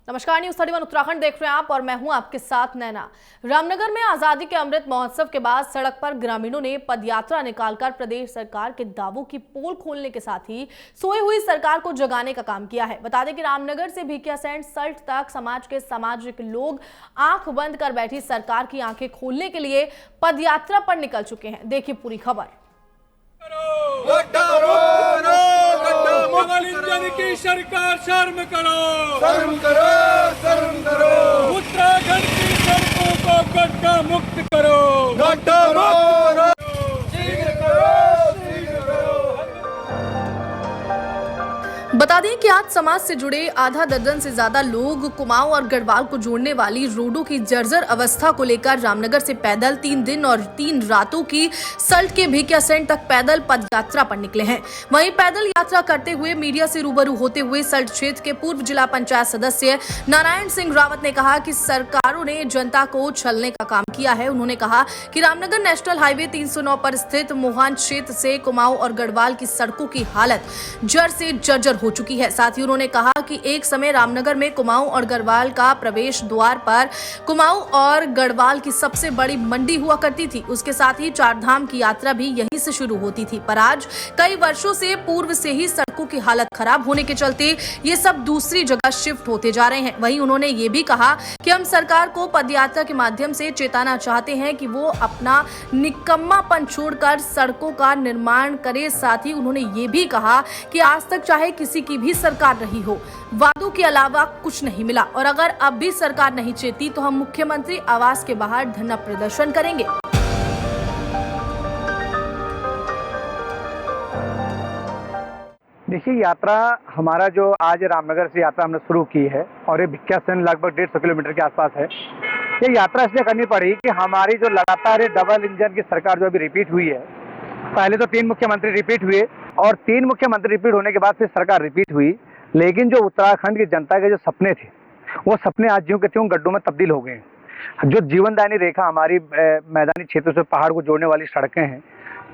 नमस्कार, न्यूज 31 उत्तराखंड देख रहे हैं आप और मैं हूं आपके साथ नैना। रामनगर में आजादी के अमृत महोत्सव के बाद सड़क पर ग्रामीणों ने पदयात्रा निकालकर प्रदेश सरकार के दावों की पोल खोलने के साथ ही सोई हुई सरकार को जगाने का काम किया है। बता दें कि रामनगर से भिकियासैंण सल्ट तक समाज के सामाजिक लोग आंख बंद कर बैठी सरकार की आंखें खोलने के लिए पदयात्रा पर निकल चुके हैं। देखिए पूरी खबर। की सरकार शर्म करो, शर्म करो, शर्म करो। उत्तराखंड की सड़कों को गड्ढा मुक्त करो, गड्ढा मुक्त शीघ्र करो, शीघ्र करो। बता दें कि आज समाज से जुड़े आधा दर्जन से ज्यादा लोग कुमाऊं और गढ़वाल को जोड़ने वाली रोडों की जर्जर अवस्था को लेकर रामनगर से पैदल 3 दिन और 3 रातों की सल्ट के भिकियासैंण तक पैदल पदयात्रा पर निकले हैं। वहीं पैदल यात्रा करते हुए मीडिया से रूबरू होते हुए सल्ट क्षेत्र के पूर्व जिला पंचायत सदस्य नारायण सिंह रावत ने कहा कि सरकारों ने जनता को छलने का काम किया है। उन्होंने कहा कि रामनगर नेशनल हाईवे 309 पर स्थित मोहान क्षेत्र से कुमाऊं और गढ़वाल की सड़कों की हालत जड़ से जर्जर हो चुकी है। साथ ही उन्होंने कहा कि एक समय रामनगर में कुमाऊं और गढ़वाल का प्रवेश द्वार पर कुमाऊं और गढ़वाल की सबसे बड़ी मंडी हुआ करती थी। उसके साथ ही चारधाम की यात्रा भी यहीं से शुरू होती थी, पर आज कई वर्षों से पूर्व से ही सड़कों की हालत खराब होने के चलते ये सब दूसरी जगह शिफ्ट होते जा रहे हैं। वहीं उन्होंने ये भी कहा कि हम सरकार को पदयात्रा के माध्यम से चेताना चाहते हैं कि वो अपना निकम्मापन छोड़कर सड़कों का निर्माण करे। साथ ही उन्होंने ये भी कहा कि आज तक चाहे किसी की भी सरकार रही हो, वादों के अलावा कुछ नहीं मिला और अगर अब भी सरकार नहीं चेती तो हम मुख्यमंत्री आवास के बाहर धरना प्रदर्शन करेंगे। देखिए, यात्रा हमारा जो आज रामनगर से यात्रा हमने शुरू की है और ये भिकियासैंण लगभग 150 किलोमीटर के आसपास है। ये यात्रा इसलिए करनी पड़ी कि हमारी जो लगातार डबल इंजन की सरकार जो अभी रिपीट हुई है, पहले तो 3 मुख्यमंत्री रिपीट हुए और 3 मुख्यमंत्री रिपीट होने के बाद फिर सरकार रिपीट हुई, लेकिन जो उत्तराखंड की जनता के जो सपने थे वो सपने आज ज्यों के त्यों गड्ढों में तब्दील हो गए हैं। जो जीवनदायिनी रेखा हमारी मैदानी क्षेत्रों से पहाड़ को जोड़ने वाली सड़कें हैं,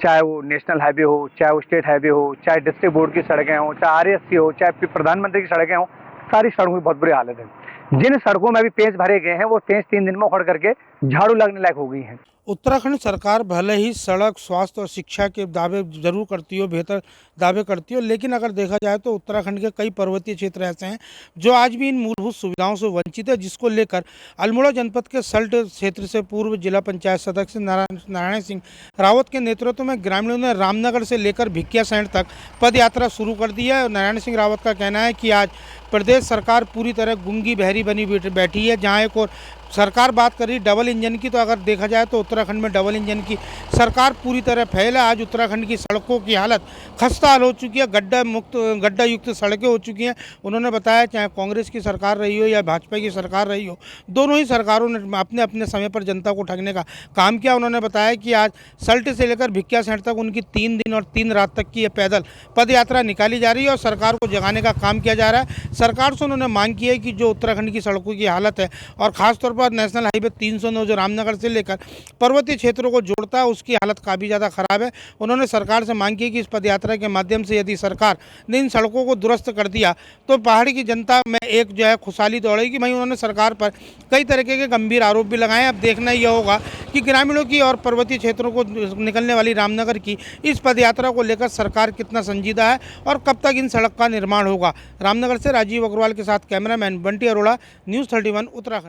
चाहे वो नेशनल हाईवे हो, चाहे वो स्टेट हाईवे हो, चाहे डिस्ट्रिक्ट बोर्ड की सड़कें हो, चाहे RSC हो, चाहे प्रधानमंत्री की सड़कें हो, सारी सड़कों की बहुत बुरी हालत है। जिन सड़कों में अभी पेंच भरे गए हैं वो पेंच 3 दिन में उखड़ करके झाड़ू लगने लायक हो गई हैं। उत्तराखंड सरकार भले ही सड़क, स्वास्थ्य और शिक्षा के दावे जरूर करती हो, बेहतर दावे करती हो, लेकिन अगर देखा जाए तो उत्तराखंड के कई पर्वतीय क्षेत्र ऐसे हैं जो आज भी इन मूलभूत सुविधाओं से वंचित है, जिसको लेकर अल्मोड़ा जनपद के सल्ट क्षेत्र से पूर्व जिला पंचायत सदस्य नारायण सिंह रावत के नेतृत्व में ग्रामीणों ने रामनगर से लेकर भिकियासैंण तक पद यात्रा शुरू कर दी है। नारायण सिंह रावत का कहना है कि आज प्रदेश सरकार पूरी तरह गूंगी बहरी बनी बैठी है। जहाँ एक और सरकार बात कर रही डबल इंजन की, तो अगर देखा जाए तो उत्तराखंड में डबल इंजन की सरकार पूरी तरह फैल है। आज उत्तराखंड की सड़कों की हालत खस्ता हाल हो चुकी है, गड्ढा युक्त सड़कें हो चुकी हैं। उन्होंने बताया चाहे कांग्रेस की सरकार रही हो या भाजपा की सरकार रही हो, दोनों ही सरकारों ने अपने अपने समय पर जनता को ठगने का काम किया। उन्होंने बताया कि आज सल्ट से लेकर भिकियासैंण तक उनकी 3 दिन और 3 रात तक की ये पैदल पद यात्रा निकाली जा रही है और सरकार को जगाने का काम किया जा रहा है। सरकार से उन्होंने मांग की है कि जो उत्तराखंड की सड़कों की हालत है और खासतौर पर नेशनल हाईवे 309 जो रामनगर से लेकर पर्वतीय क्षेत्रों को जोड़ता है, उसकी हालत काफ़ी ज़्यादा खराब है। उन्होंने सरकार से मांग की कि इस पदयात्रा के माध्यम से यदि सरकार ने इन सड़कों को दुरुस्त कर दिया तो पहाड़ी की जनता में एक जो है खुशहाली दौड़ेगी। वहीं उन्होंने सरकार पर कई तरीके के गंभीर आरोप भी लगाए। अब देखना यह होगा कि ग्रामीणों की और पर्वतीय क्षेत्रों को निकलने वाली रामनगर की इस पदयात्रा को लेकर सरकार कितना संजीदा है और कब तक इन सड़क का निर्माण होगा। रामनगर से राजीव अग्रवाल के साथ कैमरामैन बंटी अरोड़ा, न्यूज़ 31 उत्तराखंड।